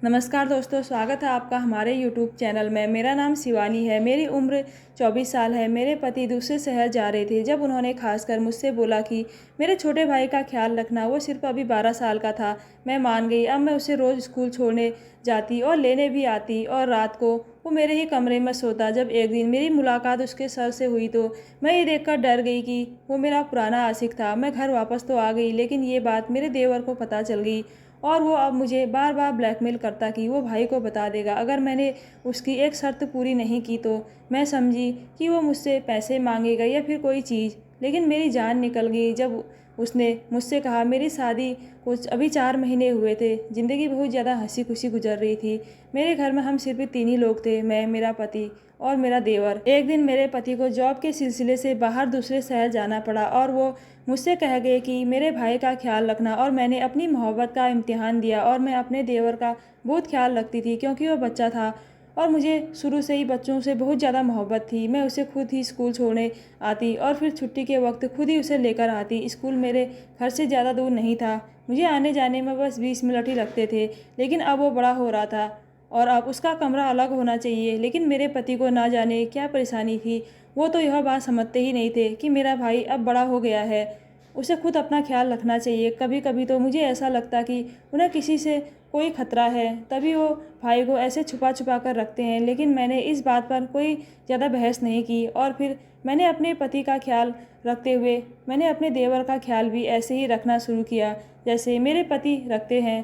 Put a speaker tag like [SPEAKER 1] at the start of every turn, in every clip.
[SPEAKER 1] नमस्कार दोस्तों, स्वागत है आपका हमारे YouTube चैनल में। मेरा नाम शिवानी है। मेरी उम्र 24 साल है। मेरे पति दूसरे शहर जा रहे थे जब उन्होंने खासकर मुझसे बोला कि मेरे छोटे भाई का ख्याल रखना। वो सिर्फ अभी 12 साल का था। मैं मान गई। अब मैं उसे रोज़ स्कूल छोड़ने जाती और लेने भी आती और रात को वो मेरे ही कमरे में सोता। जब एक दिन मेरी मुलाकात उसके सर से हुई तो मैं ये देखकर डर गई कि वो मेरा पुराना आशिक था। मैं घर वापस तो आ गई, लेकिन ये बात मेरे देवर को पता चल गई और वो अब मुझे बार बार ब्लैकमेल करता कि वो भाई को बता देगा अगर मैंने उसकी एक शर्त पूरी नहीं की तो। मैं समझी कि वो मुझसे पैसे मांगेगा या फिर कोई चीज़, लेकिन मेरी जान निकल गई जब उसने मुझसे कहा। मेरी शादी कुछ अभी 4 महीने हुए थे। ज़िंदगी बहुत ज़्यादा हंसी खुशी गुजर रही थी। मेरे घर में हम सिर्फ 3 ही लोग थे, मैं, मेरा पति और मेरा देवर। एक दिन मेरे पति को जॉब के सिलसिले से बाहर दूसरे शहर जाना पड़ा और वो मुझसे कह गए कि मेरे भाई का ख्याल रखना। और मैंने अपनी मोहब्बत का इम्तिहान दिया और मैं अपने देवर का बहुत ख्याल रखती थी क्योंकि वो बच्चा था और मुझे शुरू से ही बच्चों से बहुत ज़्यादा मोहब्बत थी। मैं उसे खुद ही स्कूल छोड़ने आती और फिर छुट्टी के वक्त खुद ही उसे लेकर आती। स्कूल मेरे घर से ज़्यादा दूर नहीं था, मुझे आने जाने में बस 20 मिनट ही लगते थे। लेकिन अब वो बड़ा हो रहा था और अब उसका कमरा अलग होना चाहिए। लेकिन मेरे पति को ना जाने क्या परेशानी थी। वो तो यह बात समझते ही नहीं थे कि मेरा भाई अब बड़ा हो गया है, उसे खुद अपना ख्याल रखना चाहिए। कभी कभी तो मुझे ऐसा लगता कि उन्हें किसी से कोई खतरा है, तभी वो भाई को ऐसे छुपा छुपा कर रखते हैं। लेकिन मैंने इस बात पर कोई ज़्यादा बहस नहीं की और फिर मैंने अपने पति का ख्याल रखते हुए मैंने अपने देवर का ख्याल भी ऐसे ही रखना शुरू किया जैसे मेरे पति रखते हैं,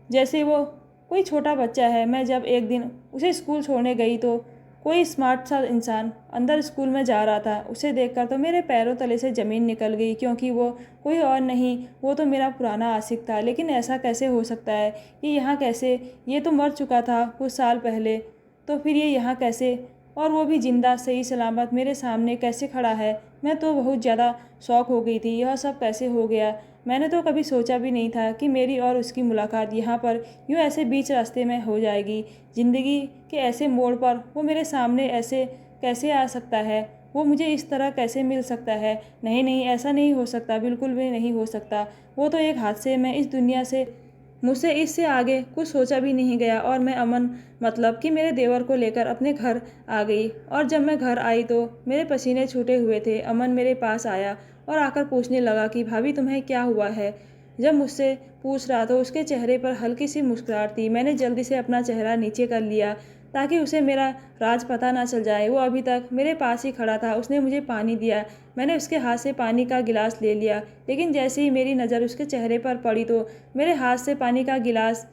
[SPEAKER 1] जैसे वो कोई छोटा बच्चा है। मैं जब एक दिन उसे स्कूल छोड़ने गई तो कोई स्मार्ट सा इंसान अंदर स्कूल में जा रहा था। उसे देखकर तो मेरे पैरों तले से ज़मीन निकल गई, क्योंकि वो कोई और नहीं, वो तो मेरा पुराना आशिक था। लेकिन ऐसा कैसे हो सकता है? ये यहाँ कैसे? ये तो मर चुका था कुछ साल पहले, तो फिर ये यहाँ कैसे? और वो भी जिंदा सही सलामत मेरे सामने कैसे खड़ा है? मैं तो बहुत ज़्यादा शौक हो गई थी, यह सब कैसे हो गया? मैंने तो कभी सोचा भी नहीं था कि मेरी और उसकी मुलाकात यहाँ पर यूँ ऐसे बीच रास्ते में हो जाएगी। ज़िंदगी के ऐसे मोड़ पर वो मेरे सामने ऐसे कैसे आ सकता है? वो मुझे इस तरह कैसे मिल सकता है? नहीं नहीं, ऐसा नहीं हो सकता, बिल्कुल भी नहीं हो सकता। वो तो एक हादसे में इस दुनिया से, मुझसे इससे आगे कुछ सोचा भी नहीं गया। और मैं अमन, मतलब कि मेरे देवर को लेकर अपने घर आ गई। और जब मैं घर आई तो मेरे पसीने छूटे हुए थे। अमन मेरे पास आया और आकर पूछने लगा कि भाभी तुम्हें क्या हुआ है? जब मुझसे पूछ रहा तो उसके चेहरे पर हल्की सी मुस्कुराहट थी। मैंने जल्दी से अपना चेहरा नीचे कर लिया ताकि उसे मेरा राज पता ना चल जाए। वो अभी तक मेरे पास ही खड़ा था। उसने मुझे पानी दिया। मैंने उसके हाथ से पानी का गिलास ले लिया, लेकिन जैसे ही मेरी नज़र उसके चेहरे पर पड़ी तो मेरे हाथ से पानी का गिलास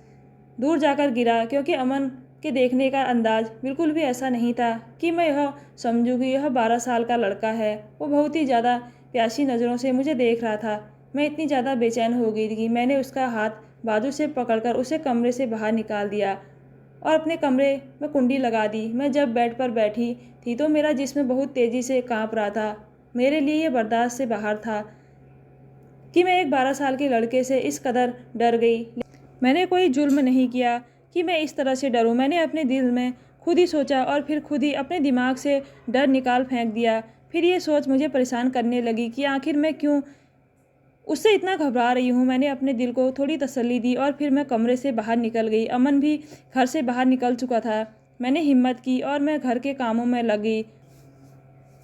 [SPEAKER 1] दूर जाकर गिरा, क्योंकि अमन के देखने का अंदाज बिल्कुल भी ऐसा नहीं था कि मैं यह समझूँ कि यह 12 साल का लड़का है। वो बहुत ही ज़्यादा प्यासी नज़रों से मुझे देख रहा था। मैं इतनी ज़्यादा बेचैन हो गई थी कि मैंने उसका हाथ बाजू से पकड़कर उसे कमरे से बाहर निकाल दिया और अपने कमरे में कुंडी लगा दी। मैं जब बेड पर बैठी थी तो मेरा जिस्म बहुत तेज़ी से काँप रहा था। मेरे लिए ये बर्दाश्त से बाहर था कि मैं एक 12 साल के लड़के से इस कदर डर गई। मैंने कोई जुल्म नहीं किया कि मैं इस तरह से डरूं। मैंने अपने दिल में खुद ही सोचा और फिर खुद ही अपने दिमाग से डर निकाल फेंक दिया। फिर ये सोच मुझे परेशान करने लगी कि आखिर मैं क्यों उससे इतना घबरा रही हूँ। मैंने अपने दिल को थोड़ी तसल्ली दी और फिर मैं कमरे से बाहर निकल गई। अमन भी घर से बाहर निकल चुका था। मैंने हिम्मत की और मैं घर के कामों में लगी।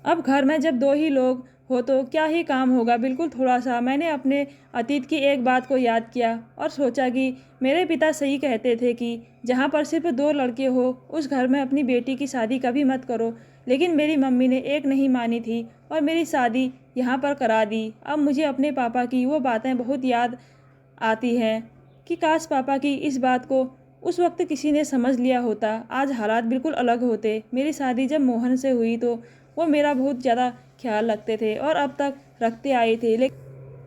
[SPEAKER 1] अब घर में जब 2 ही लोग हो तो क्या ही काम होगा, बिल्कुल थोड़ा सा। मैंने अपने अतीत की एक बात को याद किया और सोचा कि मेरे पिता सही कहते थे कि जहाँ पर सिर्फ 2 लड़के हो उस घर में अपनी बेटी की शादी कभी मत करो। लेकिन मेरी मम्मी ने एक नहीं मानी थी और मेरी शादी यहाँ पर करा दी। अब मुझे अपने पापा की वो बातें बहुत याद आती हैं कि काश पापा की इस बात को उस वक्त किसी ने समझ लिया होता, आज हालात बिल्कुल अलग होते। मेरी शादी जब मोहन से हुई तो वो मेरा बहुत ज़्यादा ख्याल रखते थे और अब तक रखते आए थे।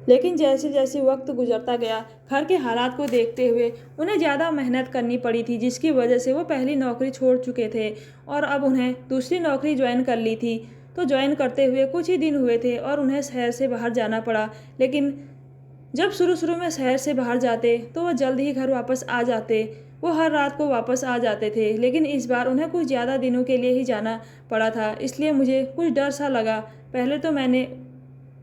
[SPEAKER 1] लेकिन जैसे जैसे वक्त गुजरता गया, घर के हालात को देखते हुए उन्हें ज़्यादा मेहनत करनी पड़ी थी, जिसकी वजह से वो पहली नौकरी छोड़ चुके थे और अब उन्हें दूसरी नौकरी ज्वाइन कर ली थी। तो ज्वाइन करते हुए कुछ ही दिन हुए थे और उन्हें शहर से बाहर जाना पड़ा। लेकिन जब शुरू शुरू में शहर से बाहर जाते तो वह जल्द ही घर वापस आ जाते। वो हर रात को वापस आ जाते थे, लेकिन इस बार उन्हें कुछ ज़्यादा दिनों के लिए ही जाना पड़ा था। इसलिए मुझे कुछ डर सा लगा। पहले तो मैंने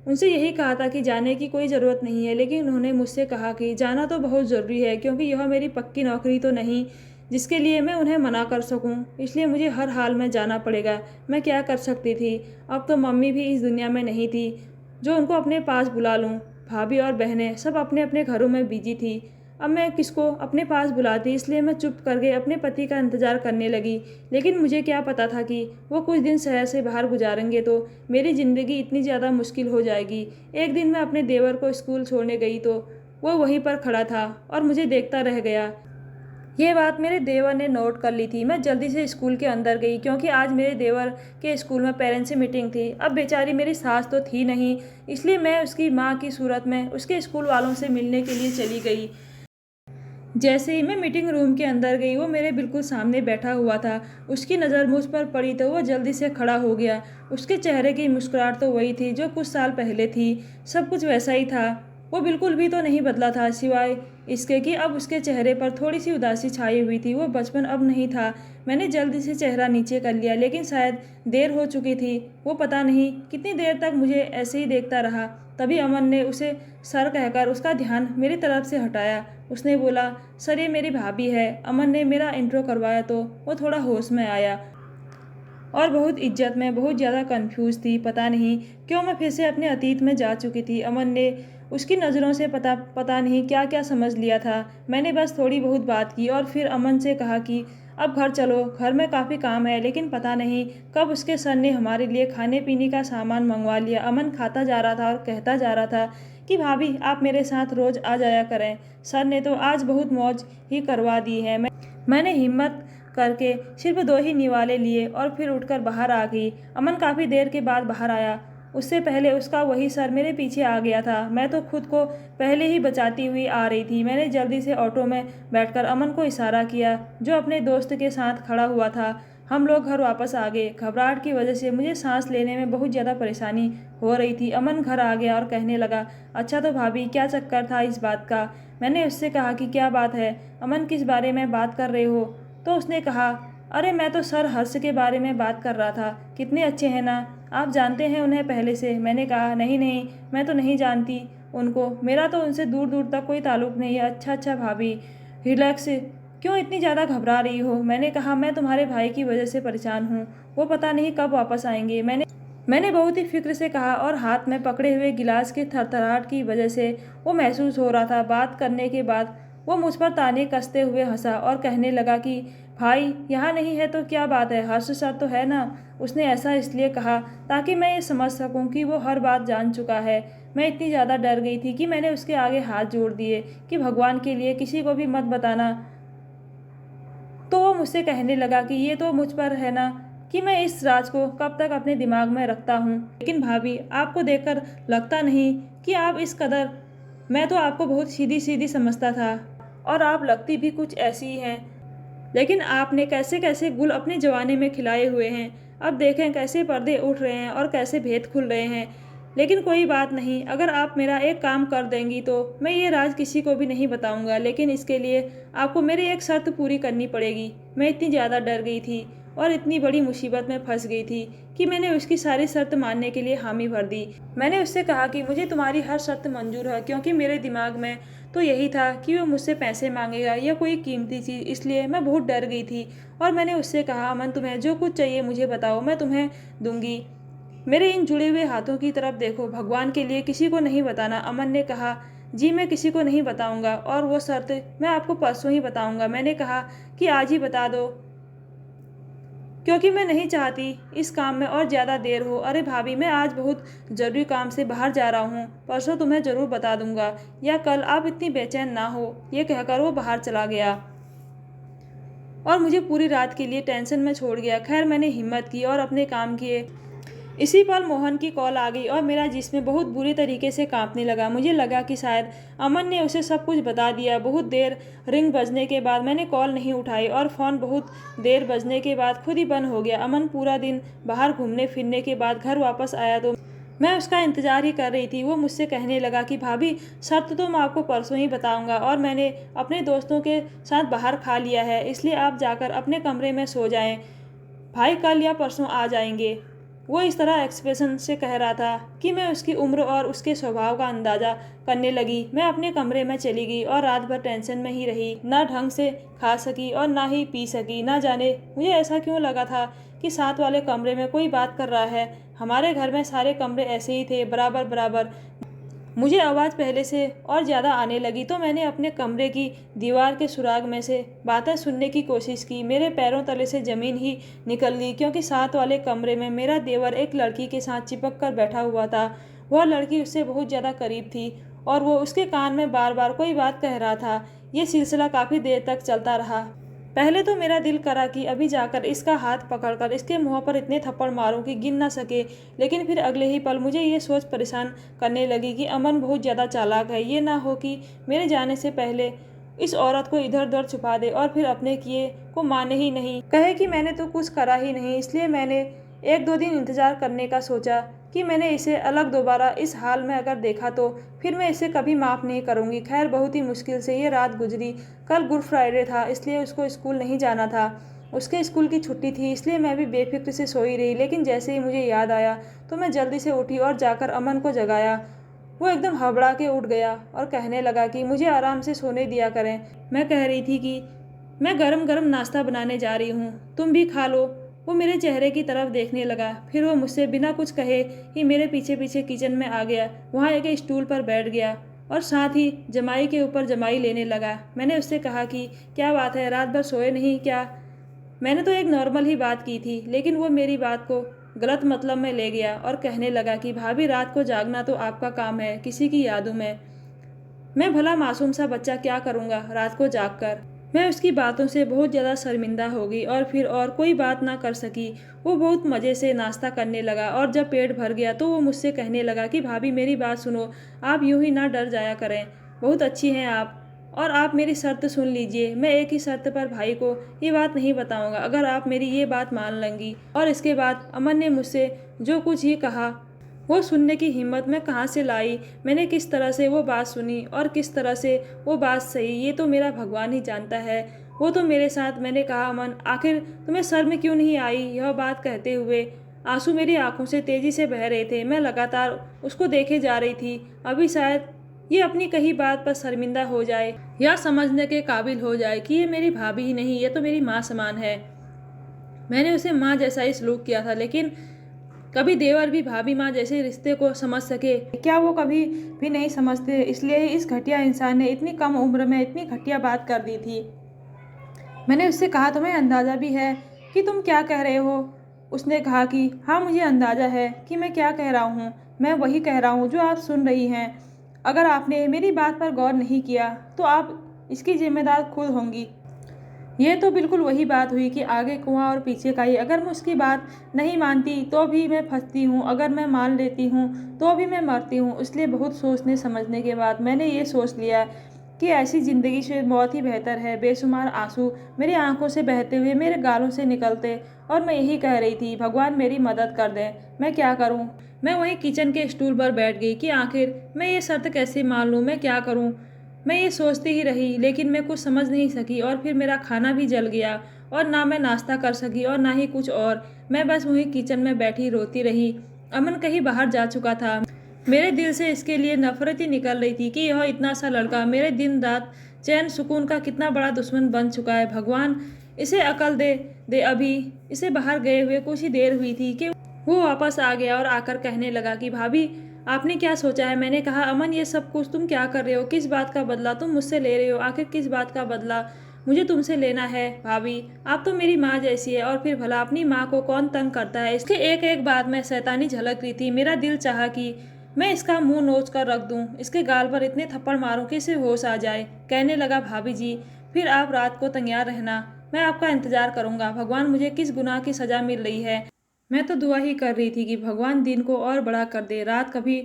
[SPEAKER 1] उनसे यही कहा था कि जाने की कोई ज़रूरत नहीं है, लेकिन उन्होंने मुझसे कहा कि जाना तो बहुत ज़रूरी है, क्योंकि यह मेरी पक्की नौकरी तो नहीं जिसके लिए मैं उन्हें मना कर सकूं। इसलिए मुझे हर हाल में जाना पड़ेगा। मैं क्या कर सकती थी? अब तो मम्मी भी इस दुनिया में नहीं थी जो उनको अपने पास बुला लूं। भाभी और बहनें सब अपने अपने घरों में बिजी थी। अब मैं किसको अपने पास बुलाती, इसलिए मैं चुप करके अपने पति का इंतज़ार करने लगी। लेकिन मुझे क्या पता था कि वो कुछ दिन शहर से बाहर गुजारेंगे तो मेरी ज़िंदगी इतनी ज़्यादा मुश्किल हो जाएगी। एक दिन मैं अपने देवर को स्कूल छोड़ने गई तो वो वहीं पर खड़ा था और मुझे देखता रह गया। ये बात मेरे देवर ने नोट कर ली थी। मैं जल्दी से स्कूल के अंदर गई, क्योंकि आज मेरे देवर के स्कूल में पेरेंट्स से मीटिंग थी। अब बेचारी मेरी सास तो थी नहीं, इसलिए मैं उसकी माँ की सूरत में उसके स्कूल वालों से मिलने के लिए चली गई। जैसे ही मैं मीटिंग रूम के अंदर गई, वो मेरे बिल्कुल सामने बैठा हुआ था। उसकी नज़र मुझ पर पड़ी तो वो जल्दी से खड़ा हो गया। उसके चेहरे की मुस्कुराहट तो वही थी जो कुछ साल पहले थी। सब कुछ वैसा ही था। वो बिल्कुल भी तो नहीं बदला था, सिवाय इसके कि अब उसके चेहरे पर थोड़ी सी उदासी छाई हुई थी। वो बचपन अब नहीं था। मैंने जल्दी से चेहरा नीचे कर लिया, लेकिन शायद देर हो चुकी थी। वो पता नहीं कितनी देर तक मुझे ऐसे ही देखता रहा। तभी अमन ने उसे सर कहकर उसका ध्यान मेरी तरफ से हटाया। उसने बोला, सर ये मेरी भाभी है। अमन ने मेरा इंट्रो करवाया तो वो थोड़ा होश में आया और बहुत इज्जत में बहुत ज़्यादा कंफ्यूज थी। पता नहीं क्यों मैं फिर से अपने अतीत में जा चुकी थी। अमन ने उसकी नज़रों से पता नहीं क्या क्या समझ लिया था। मैंने बस थोड़ी बहुत बात की और फिर अमन से कहा कि अब घर चलो, घर में काफ़ी काम है। लेकिन पता नहीं कब उसके सर ने हमारे लिए खाने पीने का सामान मंगवा लिया। अमन खाता जा रहा था और कहता जा रहा था कि भाभी आप मेरे साथ रोज़ आ जाया करें। सर ने तो आज बहुत मौज ही करवा दी है। मैंने हिम्मत करके सिर्फ 2 ही निवाले लिए और फिर उठकर बाहर आ गई। अमन काफ़ी देर के बाद बाहर आया। उससे पहले उसका वही सर मेरे पीछे आ गया था। मैं तो खुद को पहले ही बचाती हुई आ रही थी। मैंने जल्दी से ऑटो में बैठकर अमन को इशारा किया, जो अपने दोस्त के साथ खड़ा हुआ था। हम लोग घर वापस आ गए। घबराहट की वजह से मुझे सांस लेने में बहुत ज़्यादा परेशानी हो रही थी। अमन घर आ गया और कहने लगा, अच्छा तो भाभी क्या चक्कर था इस बात का? मैंने उससे कहा कि क्या बात है अमन, किस बारे में बात कर रहे हो? तो उसने कहा, अरे मैं तो सर हर्ष के बारे में बात कर रहा था। कितने अच्छे हैं ना, आप जानते हैं उन्हें पहले से? मैंने कहा, नहीं नहीं, मैं तो नहीं जानती उनको। मेरा तो उनसे दूर दूर तक कोई ताल्लुक़ नहीं है। अच्छा अच्छा भाभी, रिलैक्स, क्यों इतनी ज़्यादा घबरा रही हो? मैंने कहा, मैं तुम्हारे भाई की वजह से परेशान हूँ। वो पता नहीं कब वापस आएंगे। मैंने बहुत ही फिक्र से कहा और हाथ में पकड़े हुए गिलास की थरथराहट की वजह से वो महसूस हो रहा था। बात करने के बाद वो मुझ पर ताने कसते हुए हंसा और कहने लगा कि भाई यहाँ नहीं है तो क्या बात है, हर्ष सर तो है ना। उसने ऐसा इसलिए कहा ताकि मैं ये समझ सकूं कि वो हर बात जान चुका है। मैं इतनी ज़्यादा डर गई थी कि मैंने उसके आगे हाथ जोड़ दिए कि भगवान के लिए किसी को भी मत बताना। तो वो मुझसे कहने लगा कि ये तो मुझ पर है ना कि मैं इस राज को कब तक अपने दिमाग में रखता हूँ। लेकिन भाभी, आपको देखकर लगता नहीं कि आप इस कदर, मैं तो आपको बहुत सीधी सीधी समझता था और आप लगती भी कुछ ऐसी ही हैं। लेकिन आपने कैसे कैसे गुल अपने जवानी में खिलाए हुए हैं। अब देखें कैसे पर्दे उठ रहे हैं और कैसे भेद खुल रहे हैं। लेकिन कोई बात नहीं, अगर आप मेरा एक काम कर देंगी तो मैं ये राज किसी को भी नहीं बताऊंगा। लेकिन इसके लिए आपको मेरी एक शर्त पूरी करनी पड़ेगी। मैं इतनी ज़्यादा डर गई थी और इतनी बड़ी मुसीबत में फंस गई थी कि मैंने उसकी सारी शर्त मानने के लिए हामी भर दी। मैंने उससे कहा कि मुझे तुम्हारी हर शर्त मंजूर है, क्योंकि मेरे दिमाग में तो यही था कि वो मुझसे पैसे मांगेगा या कोई कीमती चीज़। इसलिए मैं बहुत डर गई थी और मैंने उससे कहा, अमन तुम्हें जो कुछ चाहिए मुझे बताओ, मैं तुम्हें दूंगी। मेरे इन जुड़े हुए हाथों की तरफ देखो, भगवान के लिए किसी को नहीं बताना। अमन ने कहा, जी मैं किसी को नहीं बताऊंगा और वो शर्त मैं आपको परसों ही बताऊंगा। मैंने कहा कि आज ही बता दो, क्योंकि मैं नहीं चाहती इस काम में और ज़्यादा देर हो। अरे भाभी, मैं आज बहुत ज़रूरी काम से बाहर जा रहा हूँ, परसों तुम्हें ज़रूर बता दूंगा या कल, आप इतनी बेचैन ना हो। ये कहकर वो बाहर चला गया और मुझे पूरी रात के लिए टेंशन में छोड़ गया। खैर मैंने हिम्मत की और अपने काम किए। इसी पल मोहन की कॉल आ गई और मेरा जिस्म बहुत बुरी तरीके से कांपने लगा। मुझे लगा कि शायद अमन ने उसे सब कुछ बता दिया। बहुत देर रिंग बजने के बाद मैंने कॉल नहीं उठाई और फ़ोन बहुत देर बजने के बाद खुद ही बंद हो गया। अमन पूरा दिन बाहर घूमने फिरने के बाद घर वापस आया तो मैं उसका इंतज़ार ही कर रही थी। वो मुझसे कहने लगा कि भाभी, शर्त तो मैं आपको परसों ही बताऊंगा और मैंने अपने दोस्तों के साथ बाहर खा लिया है, इसलिए आप जाकर अपने कमरे में सो जाएं। भाई कल या परसों आ जाएंगे। वो इस तरह एक्सप्रेशन से कह रहा था कि मैं उसकी उम्र और उसके स्वभाव का अंदाज़ा करने लगी। मैं अपने कमरे में चली गई और रात भर टेंशन में ही रही। ना ढंग से खा सकी और ना ही पी सकी। ना जाने मुझे ऐसा क्यों लगा था कि साथ वाले कमरे में कोई बात कर रहा है। हमारे घर में सारे कमरे ऐसे ही थे, बराबर बराबर। मुझे आवाज़ पहले से और ज़्यादा आने लगी तो मैंने अपने कमरे की दीवार के सुराग में से बातें सुनने की कोशिश की। मेरे पैरों तले से ज़मीन ही निकल गई, क्योंकि साथ वाले कमरे में मेरा देवर एक लड़की के साथ चिपक कर बैठा हुआ था। वह लड़की उससे बहुत ज़्यादा करीब थी और वो उसके कान में बार बार कोई बात कह रहा था। ये सिलसिला काफ़ी देर तक चलता रहा। पहले तो मेरा दिल करा कि अभी जाकर इसका हाथ पकड़कर इसके मुंह पर इतने थप्पड़ मारूं कि गिन ना सके, लेकिन फिर अगले ही पल मुझे ये सोच परेशान करने लगी कि अमन बहुत ज़्यादा चालाक है। ये ना हो कि मेरे जाने से पहले इस औरत को इधर उधर छुपा दे और फिर अपने किए को माने ही नहीं, कहे कि मैंने तो कुछ करा ही नहीं। इसलिए मैंने एक दो दिन इंतज़ार करने का सोचा कि मैंने इसे अलग दोबारा इस हाल में अगर देखा तो फिर मैं इसे कभी माफ़ नहीं करूँगी। खैर, बहुत ही मुश्किल से ये रात गुजरी। कल गुड फ्राइडे था, इसलिए उसको स्कूल नहीं जाना था। उसके स्कूल की छुट्टी थी, इसलिए मैं भी बेफिक्र से सोई रही। लेकिन जैसे ही मुझे याद आया तो मैं जल्दी से उठी और जाकर अमन को जगाया। वो एकदम हबड़ा के उठ गया और कहने लगा कि मुझे आराम से सोने दिया करें। मैं कह रही थी कि मैं गरम गरम नाश्ता बनाने जा रही हूँ, तुम भी खा लो। वो मेरे चेहरे की तरफ देखने लगा, फिर वो मुझसे बिना कुछ कहे ही मेरे पीछे पीछे किचन में आ गया। वहाँ एक स्टूल पर बैठ गया और साथ ही जमाई के ऊपर जमाई लेने लगा। मैंने उससे कहा कि क्या बात है, रात भर सोए नहीं क्या? मैंने तो एक नॉर्मल ही बात की थी, लेकिन वो मेरी बात को गलत मतलब में ले गया और कहने लगा कि भाभी, रात को जागना तो आपका काम है, किसी की यादों में। मैं भला मासूम सा बच्चा क्या करूँगा रात को जाग कर। मैं उसकी बातों से बहुत ज़्यादा शर्मिंदा हो गई और फिर और कोई बात ना कर सकी। वो बहुत मज़े से नाश्ता करने लगा और जब पेट भर गया तो वो मुझसे कहने लगा कि भाभी, मेरी बात सुनो, आप यूं ही ना डर जाया करें, बहुत अच्छी हैं आप, और आप मेरी शर्त सुन लीजिए। मैं एक ही शर्त पर भाई को ये बात नहीं बताऊंगा, अगर आप मेरी ये बात मान लेंगी। और इसके बाद अमन ने मुझसे जो कुछ ही कहा वो सुनने की हिम्मत मैं कहाँ से लाई। मैंने किस तरह से वो बात सुनी और किस तरह से वो बात सही, ये तो मेरा भगवान ही जानता है। वो तो मेरे साथ, मैंने कहा, अमन, आखिर तुम्हें शर्म क्यों नहीं आई? यह बात कहते हुए आंसू मेरी आंखों से तेजी से बह रहे थे। मैं लगातार उसको देखे जा रही थी। अभी शायद ये अपनी कही बात पर शर्मिंदा हो जाए या समझने के काबिल हो जाए कि ये मेरी भाभी ही नहीं, ये तो मेरी माँ समान है। मैंने उसे माँ जैसा ही सलूक किया था, लेकिन कभी देवर भी भाभी माँ जैसे रिश्ते को समझ सके क्या? वो कभी भी नहीं समझते। इसलिए ही इस घटिया इंसान ने इतनी कम उम्र में इतनी घटिया बात कर दी थी। मैंने उससे कहा, तुम्हें अंदाज़ा भी है कि तुम क्या कह रहे हो? उसने कहा कि हाँ, मुझे अंदाज़ा है कि मैं क्या कह रहा हूँ। मैं वही कह रहा हूँ जो आप सुन रही हैं। अगर आपने मेरी बात पर गौर नहीं किया तो आप इसकी जिम्मेदार खुद होंगी। ये तो बिल्कुल वही बात हुई कि आगे कुआं और पीछे काई। अगर मैं उसकी बात नहीं मानती तो भी मैं फंसती हूँ, अगर मैं मान लेती हूँ तो भी मैं मरती हूँ। इसलिए बहुत सोचने समझने के बाद मैंने ये सोच लिया कि ऐसी ज़िंदगी से मौत ही बेहतर है। बेशुमार आंसू मेरी आंखों से बहते हुए मेरे गालों से निकलते और मैं यही कह रही थी, भगवान मेरी मदद कर दे, मैं क्या करूँ? मैं वहीं किचन के स्टूल पर बैठ गई कि आखिर मैं ये शर्त कैसे मान लूँ, मैं क्या करूँ? मैं ये सोचती ही रही, लेकिन मैं कुछ समझ नहीं सकी और फिर मेरा खाना भी जल गया और ना मैं नाश्ता कर सकी और ना ही कुछ और। मैं बस वहीं किचन में बैठी रोती रही। अमन कहीं बाहर जा चुका था। मेरे दिल से इसके लिए नफरत ही निकल रही थी कि यह इतना सा लड़का मेरे दिन रात चैन सुकून का कितना बड़ा दुश्मन बन चुका है। भगवान इसे अकल दे दे। अभी इसे बाहर गए हुए कुछ ही देर हुई थी कि वो वापस आ गया और आकर कहने लगा कि भाभी, आपने क्या सोचा है? मैंने कहा, अमन, ये सब कुछ तुम क्या कर रहे हो? किस बात का बदला तुम मुझसे ले रहे हो? आखिर किस बात का बदला मुझे तुमसे लेना है? भाभी, आप तो मेरी माँ जैसी है, और फिर भला अपनी माँ को कौन तंग करता है? इसके एक एक बात में शैतानी झलक रही थी। मेरा दिल चाहा कि मैं इसका मुंह नोच कर रख दूं, इसके गाल पर इतने थप्पड़ मारूं कि इसे होश आ जाए। कहने लगा, भाभी जी, फिर आप रात को तैयार रहना, मैं आपका इंतजार करूंगा। भगवान, मुझे किस गुनाह की सजा मिल रही है? मैं तो दुआ ही कर रही थी कि भगवान दिन को और बड़ा कर दे, रात कभी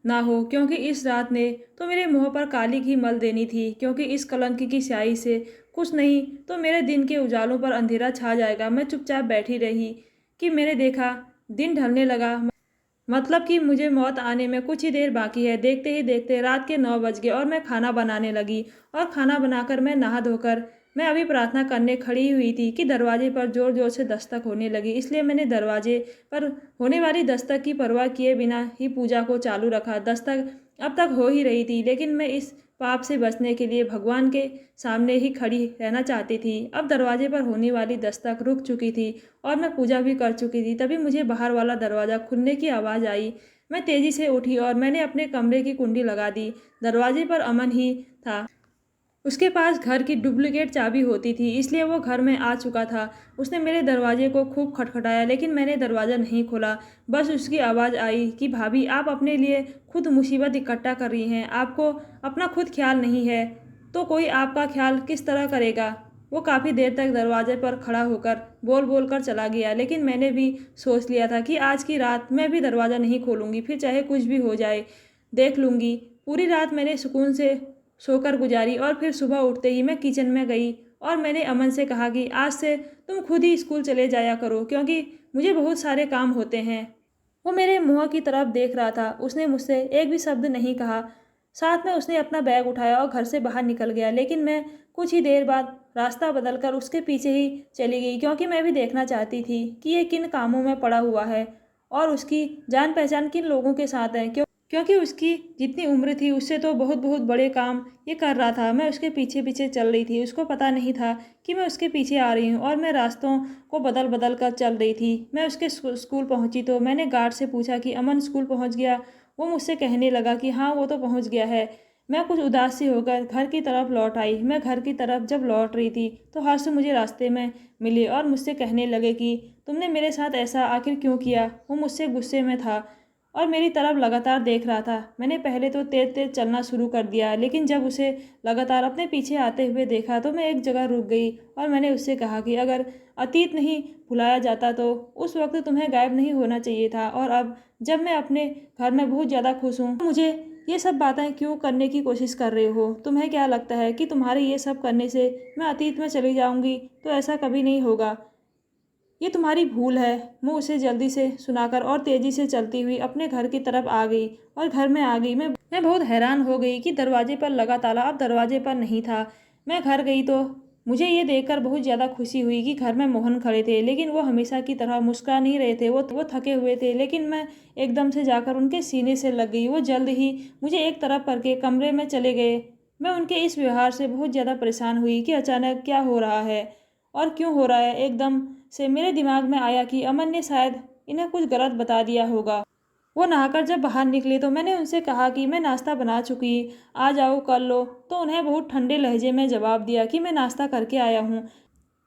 [SPEAKER 1] ना हो, क्योंकि इस रात ने तो मेरे मुंह पर काली घी मल देनी थी। क्योंकि इस कलंक की स्याही से कुछ नहीं तो मेरे दिन के उजालों पर अंधेरा छा जाएगा। मैं चुपचाप बैठी रही कि मैंने देखा दिन ढलने लगा, मतलब कि मुझे मौत आने में कुछ ही देर बाकी है। देखते ही देखते रात के 9 बज गए और मैं खाना बनाने लगी और खाना बनाकर मैं नहा धोकर मैं अभी प्रार्थना करने खड़ी हुई थी कि दरवाजे पर ज़ोर ज़ोर से दस्तक होने लगी, इसलिए मैंने दरवाजे पर होने वाली दस्तक की परवाह किए बिना ही पूजा को चालू रखा। दस्तक अब तक हो ही रही थी, लेकिन मैं इस पाप से बचने के लिए भगवान के सामने ही खड़ी रहना चाहती थी। अब दरवाजे पर होने वाली दस्तक रुक चुकी थी और मैं पूजा भी कर चुकी थी। तभी मुझे बाहर वाला दरवाज़ा खुलने की आवाज़ आई। मैं तेज़ी से उठी और मैंने अपने कमरे की कुंडी लगा दी। दरवाजे पर अमन ही था। उसके पास घर की डुप्लीकेट चाबी होती थी, इसलिए वो घर में आ चुका था। उसने मेरे दरवाजे को खूब खटखटाया, लेकिन मैंने दरवाज़ा नहीं खोला। बस उसकी आवाज़ आई कि भाभी, आप अपने लिए खुद मुसीबत इकट्ठा कर रही हैं। आपको अपना खुद ख्याल नहीं है तो कोई आपका ख्याल किस तरह करेगा। वो काफ़ी देर तक दरवाजे पर खड़ा होकर बोल बोल कर चला गया, लेकिन मैंने भी सोच लिया था कि आज की रात मैं भी दरवाज़ा नहीं खोलूँगी, फिर चाहे कुछ भी हो जाए, देख लूँगी। पूरी रात मैंने सुकून से सोकर गुजारी और फिर सुबह उठते ही मैं किचन में गई और मैंने अमन से कहा कि आज से तुम खुद ही स्कूल चले जाया करो, क्योंकि मुझे बहुत सारे काम होते हैं। वो मेरे मुँह की तरफ देख रहा था। उसने मुझसे एक भी शब्द नहीं कहा। साथ में उसने अपना बैग उठाया और घर से बाहर निकल गया, लेकिन मैं कुछ ही देर बाद रास्ता बदलकर उसके पीछे ही चली गई, क्योंकि मैं भी देखना चाहती थी कि ये किन कामों में पड़ा हुआ है और उसकी जान पहचान किन लोगों के साथ है। क्योंकि उसकी जितनी उम्र थी उससे तो बहुत बहुत बड़े काम ये कर रहा था। मैं उसके पीछे पीछे चल रही थी। उसको पता नहीं था कि मैं उसके पीछे आ रही हूँ और मैं रास्तों को बदल बदल कर चल रही थी। मैं उसके स्कूल पहुँची तो मैंने गार्ड से पूछा कि अमन स्कूल पहुँच गया। वो मुझसे कहने लगा कि हाँ, वो तो पहुँच गया है। मैं कुछ उदास सी होकर घर की तरफ लौट आई। मैं घर की तरफ जब लौट रही थी तो हर्ष मुझे रास्ते में मिले और मुझसे कहने लगे कि तुमने मेरे साथ ऐसा आखिर क्यों किया। वो मुझसे गुस्से में था और मेरी तरफ लगातार देख रहा था। मैंने पहले तो तेज तेज चलना शुरू कर दिया, लेकिन जब उसे लगातार अपने पीछे आते हुए देखा तो मैं एक जगह रुक गई और मैंने उससे कहा कि अगर अतीत नहीं भुलाया जाता तो उस वक्त तुम्हें गायब नहीं होना चाहिए था, और अब जब मैं अपने घर में बहुत ज़्यादा खुश हूँ, मुझे ये सब बातें क्यों करने की कोशिश कर रहे हो। तुम्हें क्या लगता है कि तुम्हारे ये सब करने से मैं अतीत में चली जाऊँगी? तो ऐसा कभी नहीं होगा। ये तुम्हारी भूल है। मैं उसे जल्दी से सुनाकर और तेज़ी से चलती हुई अपने घर की तरफ आ गई और घर में आ गई। मैं बहुत हैरान हो गई कि दरवाजे पर लगा ताला अब दरवाजे पर नहीं था। मैं घर गई तो मुझे ये देखकर बहुत ज़्यादा खुशी हुई कि घर में मोहन खड़े थे, लेकिन वो हमेशा की तरह मुस्कुरा नहीं रहे थे। वो थके हुए थे, लेकिन मैं एकदम से जाकर उनके सीने से लग गई। वो जल्द ही मुझे एक तरफ करके कमरे में चले गए। मैं उनके इस व्यवहार से बहुत ज़्यादा परेशान हुई कि अचानक क्या हो रहा है और क्यों हो रहा है। एकदम से मेरे दिमाग में आया कि अमन ने शायद इन्हें कुछ गलत बता दिया होगा। वो नहाकर जब बाहर निकले तो मैंने उनसे कहा कि मैं नाश्ता बना चुकी, आ जाओ कर लो। तो उन्हें बहुत ठंडे लहजे में जवाब दिया कि मैं नाश्ता करके आया हूँ।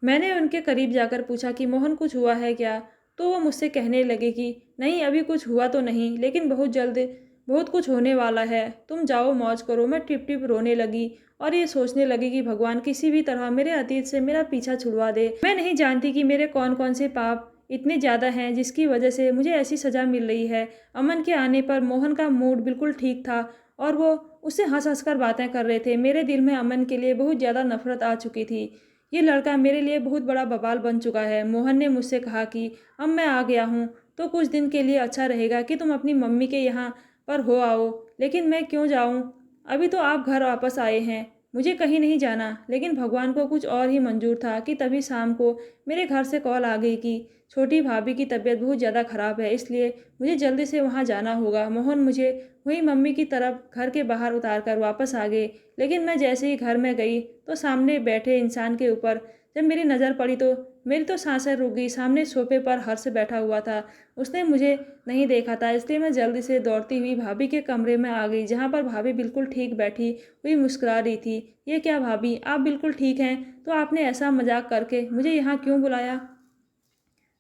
[SPEAKER 1] मैंने उनके करीब जाकर पूछा कि मोहन, कुछ हुआ है क्या? तो वो मुझसे कहने लगे कि नहीं, अभी कुछ हुआ तो नहीं, लेकिन बहुत जल्द बहुत कुछ होने वाला है। तुम जाओ, मौज करो। मैं टिप टिप रोने लगी और ये सोचने लगी कि भगवान किसी भी तरह मेरे अतीत से मेरा पीछा छुड़वा दे। मैं नहीं जानती कि मेरे कौन कौन से पाप इतने ज़्यादा हैं जिसकी वजह से मुझे ऐसी सज़ा मिल रही है। अमन के आने पर मोहन का मूड बिल्कुल ठीक था और वो उससे हंस हंस कर बातें कर रहे थे। मेरे दिल में अमन के लिए बहुत ज़्यादा नफरत आ चुकी थी। ये लड़का मेरे लिए बहुत बड़ा बवाल बन चुका है। मोहन ने मुझसे कहा कि अब मैं आ गया हूँ तो कुछ दिन के लिए अच्छा रहेगा कि तुम अपनी मम्मी के यहाँ पर हो आओ। लेकिन मैं क्यों जाऊँ? अभी तो आप घर वापस आए हैं, मुझे कहीं नहीं जाना। लेकिन भगवान को कुछ और ही मंजूर था कि तभी शाम को मेरे घर से कॉल आ गई कि छोटी भाभी की तबीयत बहुत ज़्यादा ख़राब है, इसलिए मुझे जल्दी से वहाँ जाना होगा। मोहन मुझे वही मम्मी की तरफ घर के बाहर उतार कर वापस आ गए। लेकिन मैं जैसे ही घर में गई तो सामने बैठे इंसान के ऊपर जब मेरी नज़र पड़ी तो मेरी तो सांसें रुक गई। सामने सोफे पर हर्ष बैठा हुआ था। उसने मुझे नहीं देखा था, इसलिए मैं जल्दी से दौड़ती हुई भाभी के कमरे में आ गई, जहाँ पर भाभी बिल्कुल ठीक बैठी हुई मुस्कुरा रही थी। ये क्या भाभी, आप बिल्कुल ठीक हैं? तो आपने ऐसा मजाक करके मुझे यहाँ क्यों बुलाया?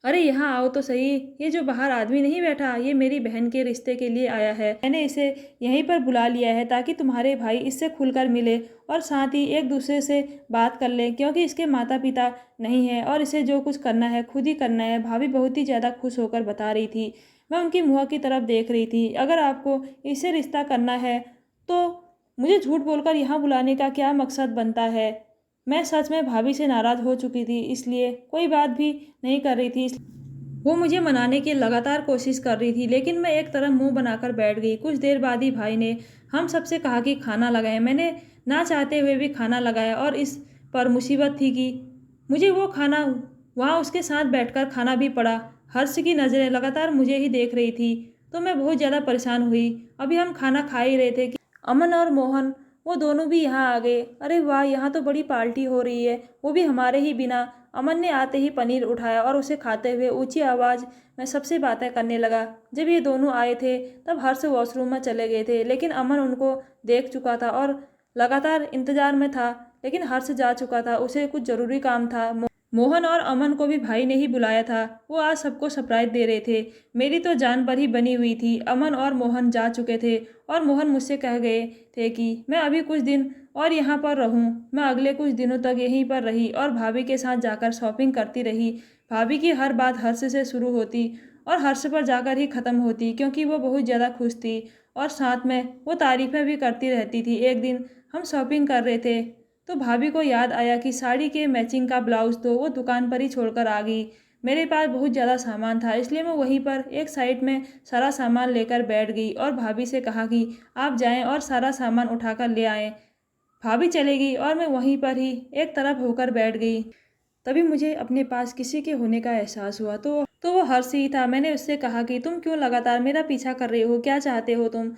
[SPEAKER 1] अरे यहाँ आओ तो सही। ये जो बाहर आदमी नहीं बैठा, ये मेरी बहन के रिश्ते के लिए आया है। मैंने इसे यहीं पर बुला लिया है ताकि तुम्हारे भाई इससे खुलकर मिले और साथ ही एक दूसरे से बात कर लें, क्योंकि इसके माता पिता नहीं है और इसे जो कुछ करना है खुद ही करना है। भाभी बहुत ही ज़्यादा खुश होकर बता रही थी। मैं उनकी मुँह की तरफ देख रही थी। अगर आपको इससे रिश्ता करना है तो मुझे झूठ बोलकर यहाँ बुलाने का क्या मकसद बनता है? मैं सच में भाभी से नाराज़ हो चुकी थी, इसलिए कोई बात भी नहीं कर रही थी। वो मुझे मनाने की लगातार कोशिश कर रही थी, लेकिन मैं एक तरफ मुंह बनाकर बैठ गई। कुछ देर बाद ही भाई ने हम सबसे कहा कि खाना लगाएं। मैंने ना चाहते हुए भी खाना लगाया और इस पर मुसीबत थी कि मुझे वो खाना वहाँ उसके साथ बैठकर खाना भी पड़ा। हर्ष की नज़रें लगातार मुझे ही देख रही थी, तो मैं बहुत ज़्यादा परेशान हुई। अभी हम खाना खा ही रहे थे कि अमन और मोहन वो दोनों भी यहाँ आ गए। अरे वाह, यहाँ तो बड़ी पार्टी हो रही है, वो भी हमारे ही बिना। अमन ने आते ही पनीर उठाया और उसे खाते हुए ऊंची आवाज़ में सबसे बातें करने लगा। जब ये दोनों आए थे तब हर्ष वॉशरूम में चले गए थे, लेकिन अमन उनको देख चुका था और लगातार इंतजार में था। लेकिन हर्ष जा चुका था, उसे कुछ ज़रूरी काम था। मोहन और अमन को भी भाई ने ही बुलाया था, वो आज सबको सरप्राइज दे रहे थे। मेरी तो जान पर ही बनी हुई थी। अमन और मोहन जा चुके थे और मोहन मुझसे कह गए थे कि मैं अभी कुछ दिन और यहाँ पर रहूँ। मैं अगले कुछ दिनों तक यहीं पर रही और भाभी के साथ जाकर शॉपिंग करती रही। भाभी की हर बात हर्ष से शुरू होती और हर्ष पर जाकर ही ख़त्म होती, क्योंकि वो बहुत ज़्यादा खुश थी और साथ में वो तारीफ़ें भी करती रहती थी। एक दिन हम शॉपिंग कर रहे थे तो भाभी को याद आया कि साड़ी के मैचिंग का ब्लाउज़ तो वो दुकान पर ही छोड़कर आ गई। मेरे पास बहुत ज़्यादा सामान था, इसलिए मैं वहीं पर एक साइड में सारा सामान लेकर बैठ गई और भाभी से कहा कि आप जाएं और सारा सामान उठाकर ले आएं। भाभी चली गई और मैं वहीं पर ही एक तरफ होकर बैठ गई। तभी मुझे अपने पास किसी के होने का एहसास हुआ, तो वो हर्ष ही था। मैंने उससे कहा कि तुम क्यों लगातार मेरा पीछा कर रहे हो, क्या चाहते हो तुम?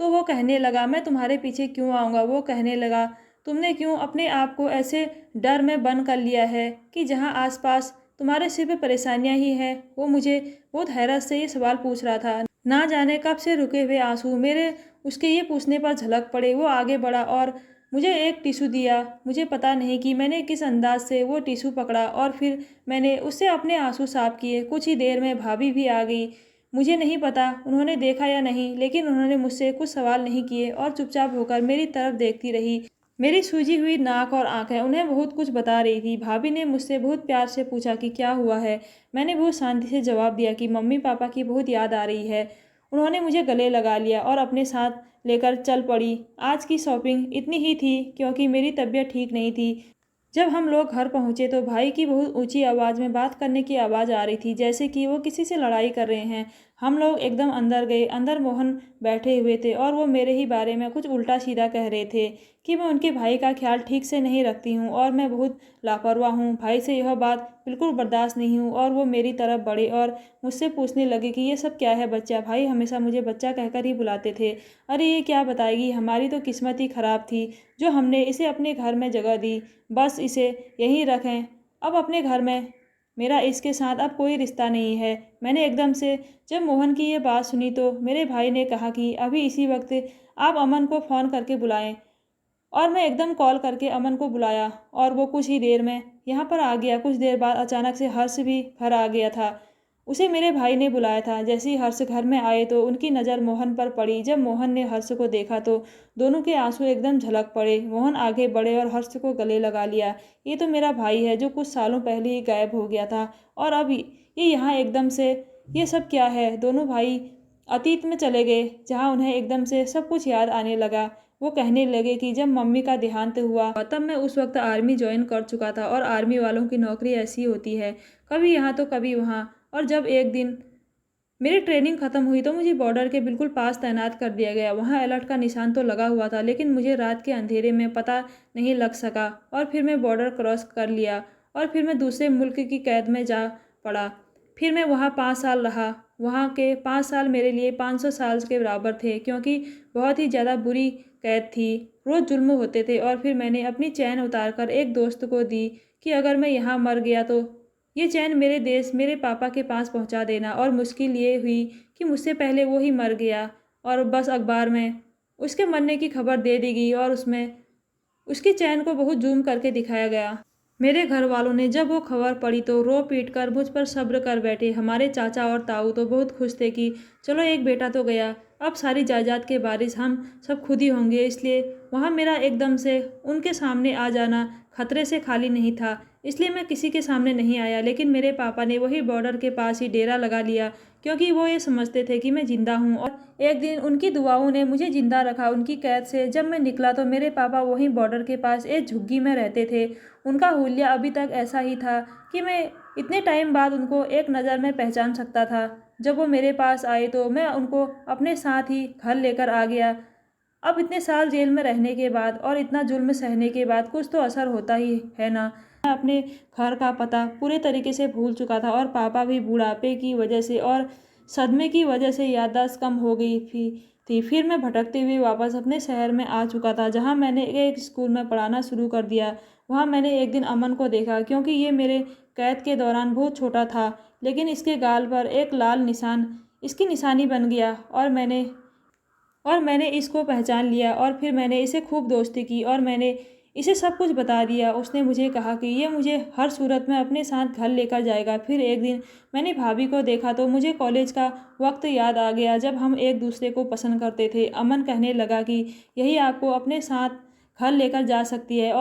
[SPEAKER 1] तो वो कहने लगा, मैं तुम्हारे पीछे क्यों आऊँगा। वो कहने लगा, तुमने क्यों अपने आप को ऐसे डर में बंद कर लिया है कि जहाँ आसपास तुम्हारे सिर पे परेशानियाँ ही हैं। वो मुझे बहुत हैरत से ये सवाल पूछ रहा था। ना जाने कब से रुके हुए आंसू मेरे उसके ये पूछने पर झलक पड़े। वो आगे बढ़ा और मुझे एक टिशू दिया। मुझे पता नहीं कि मैंने किस अंदाज से वो टिशू पकड़ा और फिर मैंने उससे अपने आंसू साफ किए। कुछ ही देर में भाभी भी आ गई। मुझे नहीं पता उन्होंने देखा या नहीं, लेकिन उन्होंने मुझसे कुछ सवाल नहीं किए और चुपचाप होकर मेरी तरफ देखती रही। मेरी सूजी हुई नाक और आंखें उन्हें बहुत कुछ बता रही थी। भाभी ने मुझसे बहुत प्यार से पूछा कि क्या हुआ है। मैंने बहुत शांति से जवाब दिया कि मम्मी पापा की बहुत याद आ रही है। उन्होंने मुझे गले लगा लिया और अपने साथ लेकर चल पड़ी। आज की शॉपिंग इतनी ही थी क्योंकि मेरी तबीयत ठीक नहीं थी। जब हम लोग घर पहुंचे तो भाई की बहुत ऊंची आवाज़ में बात करने की आवाज़ आ रही थी, जैसे कि वो किसी से लड़ाई कर रहे हैं। हम लोग एकदम अंदर गए। अंदर मोहन बैठे हुए थे और वो मेरे ही बारे में कुछ उल्टा सीधा कह रहे थे कि मैं उनके भाई का ख्याल ठीक से नहीं रखती हूँ और मैं बहुत लापरवाह हूँ। भाई से यह बात बिल्कुल बर्दाश्त नहीं हूँ और वो मेरी तरफ बढ़े और मुझसे पूछने लगे कि ये सब क्या है बच्चा। भाई हमेशा मुझे बच्चा कहकर ही बुलाते थे। अरे ये क्या बताएगी, हमारी तो किस्मत ही ख़राब थी जो हमने इसे अपने घर में जगह दी। बस इसे यहीं रखें। अब अपने घर में मेरा इसके साथ अब कोई रिश्ता नहीं है। मैंने एकदम से जब मोहन की ये बात सुनी तो मेरे भाई ने कहा कि अभी इसी वक्त आप अमन को फ़ोन करके बुलाएं। और मैं एकदम कॉल करके अमन को बुलाया और वो कुछ ही देर में यहाँ पर आ गया। कुछ देर बाद अचानक से हर्ष भी घर आ गया था। उसे मेरे भाई ने बुलाया था। जैसे ही हर्ष घर में आए तो उनकी नज़र मोहन पर पड़ी। जब मोहन ने हर्ष को देखा तो दोनों के आंसू एकदम झलक पड़े। मोहन आगे बढ़े और हर्ष को गले लगा लिया। ये तो मेरा भाई है जो कुछ सालों पहले ही गायब हो गया था और अब ये यहाँ एकदम से, ये सब क्या है। दोनों भाई अतीत में चले गए जहाँ उन्हें एकदम से सब कुछ याद आने लगा। वो कहने लगे कि जब मम्मी का देहांत हुआ तब मैं उस वक्त आर्मी ज्वाइन कर चुका था और आर्मी वालों की नौकरी ऐसी होती है, कभी यहाँ तो कभी वहाँ। और जब एक दिन मेरी ट्रेनिंग ख़त्म हुई तो मुझे बॉर्डर के बिल्कुल पास तैनात कर दिया गया। वहाँ अलर्ट का निशान तो लगा हुआ था, लेकिन मुझे रात के अंधेरे में पता नहीं लग सका और फिर मैं बॉर्डर क्रॉस कर लिया और फिर मैं दूसरे मुल्क की कैद में जा पड़ा। फिर मैं वहाँ 5 साल रहा। वहाँ के 5 साल मेरे लिए 500 साल के बराबर थे, क्योंकि बहुत ही ज़्यादा बुरी कैद थी। रोज़ जुल्म होते थे और फिर मैंने अपनी चैन उतार कर एक दोस्त को दी कि अगर मैं यहाँ मर गया तो ये चैन मेरे देश मेरे पापा के पास पहुंचा देना। और मुश्किल ये हुई कि मुझसे पहले वो ही मर गया और बस अखबार में उसके मरने की खबर दे दी गई और उसमें उसकी चैन को बहुत जूम करके दिखाया गया। मेरे घर वालों ने जब वो खबर पड़ी तो रो पीट कर मुझ पर सब्र कर बैठे। हमारे चाचा और ताऊ तो बहुत खुश थे कि चलो एक बेटा तो गया, अब सारी जायदाद के वारिस हम सब खुद ही होंगे। इसलिए वहाँ मेरा एकदम से उनके सामने आ जाना खतरे से खाली नहीं था। इसलिए मैं किसी के सामने नहीं आया। लेकिन मेरे पापा ने वही बॉर्डर के पास ही डेरा लगा लिया, क्योंकि वो ये समझते थे कि मैं ज़िंदा हूँ। और एक दिन उनकी दुआओं ने मुझे ज़िंदा रखा उनकी कैद से। जब मैं निकला तो मेरे पापा वहीं बॉर्डर के पास एक झुग्गी में रहते थे। उनका हुलिया अभी तक ऐसा ही था कि मैं इतने टाइम बाद उनको एक नज़र में पहचान सकता था। जब वो मेरे पास आए तो मैं उनको अपने साथ ही घर लेकर आ गया। अब इतने साल जेल में रहने के बाद और इतना जुल्म सहने के बाद कुछ तो असर होता ही है ना। मैं अपने घर का पता पूरे तरीके से भूल चुका था और पापा भी बुढ़ापे की वजह से और सदमे की वजह से याददाश्त कम हो गई थी। फिर मैं भटकते हुए वापस अपने शहर में आ चुका था, जहाँ मैंने एक स्कूल में पढ़ाना शुरू कर दिया। वहाँ मैंने एक दिन अमन को देखा, क्योंकि ये मेरे कैद के दौरान बहुत छोटा था, लेकिन इसके गाल पर एक लाल निशान इसकी निशानी बन गया और मैंने इसको पहचान लिया और फिर मैंने इसे खूब दोस्ती की और मैंने इसे सब कुछ बता दिया। उसने मुझे कहा कि ये मुझे हर सूरत में अपने साथ घर लेकर जाएगा। फिर एक दिन मैंने भाभी को देखा तो मुझे कॉलेज का वक्त याद आ गया, जब हम एक दूसरे को पसंद करते थे। अमन कहने लगा कि यही आपको अपने साथ घर लेकर जा सकती है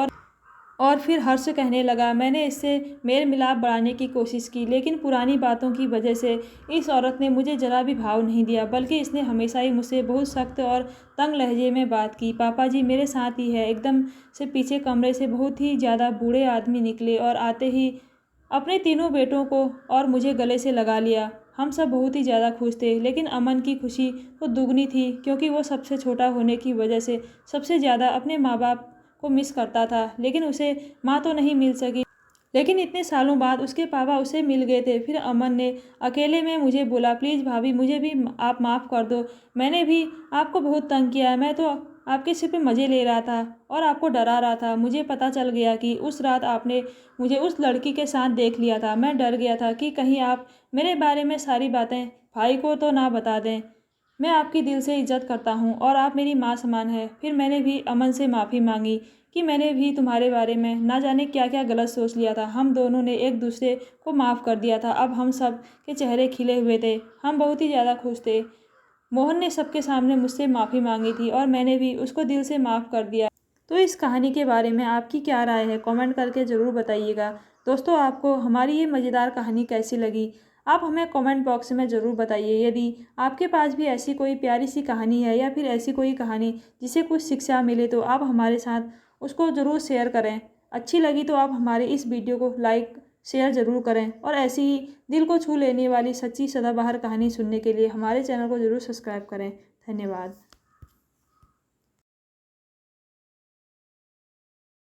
[SPEAKER 1] और फिर हर्ष कहने लगा। मैंने इससे मेल मिलाप बढ़ाने की कोशिश की, लेकिन पुरानी बातों की वजह से इस औरत ने मुझे जरा भी भाव नहीं दिया, बल्कि इसने हमेशा ही मुझसे बहुत सख्त और तंग लहजे में बात की। पापा जी मेरे साथ ही है। एकदम से पीछे कमरे से बहुत ही ज़्यादा बूढ़े आदमी निकले और आते ही अपने तीनों बेटों को और मुझे गले से लगा लिया। हम सब बहुत ही ज़्यादा खुश थे, लेकिन अमन की खुशी तो दुगनी थी, क्योंकि वो सबसे छोटा होने की वजह से सबसे ज़्यादा अपने माँ बाप को मिस करता था। लेकिन उसे माँ तो नहीं मिल सकी, लेकिन इतने सालों बाद उसके पापा उसे मिल गए थे। फिर अमन ने अकेले में मुझे बोला, प्लीज़ भाभी मुझे भी आप माफ़ कर दो, मैंने भी आपको बहुत तंग किया है। मैं तो आपके सिर पे मज़े ले रहा था और आपको डरा रहा था। मुझे पता चल गया कि उस रात आपने मुझे उस लड़की के साथ देख लिया था। मैं डर गया था कि कहीं आप मेरे बारे में सारी बातें भाई को तो ना बता दें। मैं आपकी दिल से इज्जत करता हूँ और आप मेरी माँ समान है। फिर मैंने भी अमन से माफ़ी मांगी कि मैंने भी तुम्हारे बारे में ना जाने क्या क्या गलत सोच लिया था। हम दोनों ने एक दूसरे को माफ़ कर दिया था। अब हम सब के चेहरे खिले हुए थे, हम बहुत ही ज़्यादा खुश थे। मोहन ने सबके सामने मुझसे माफ़ी मांगी थी और मैंने भी उसको दिल से माफ़ कर दिया। तो इस कहानी के बारे में आपकी क्या राय है, कमेंट करके ज़रूर बताइएगा। दोस्तों, आपको हमारी ये मज़ेदार कहानी कैसी लगी, आप हमें कमेंट बॉक्स में ज़रूर बताइए। यदि आपके पास भी ऐसी कोई प्यारी सी कहानी है या फिर ऐसी कोई कहानी जिसे कुछ शिक्षा मिले, तो आप हमारे साथ उसको ज़रूर शेयर करें। अच्छी लगी तो आप हमारे इस वीडियो को लाइक शेयर ज़रूर करें और ऐसी ही दिल को छू लेने वाली सच्ची सदाबहार कहानी सुनने के लिए हमारे चैनल को ज़रूर सब्सक्राइब करें। धन्यवाद।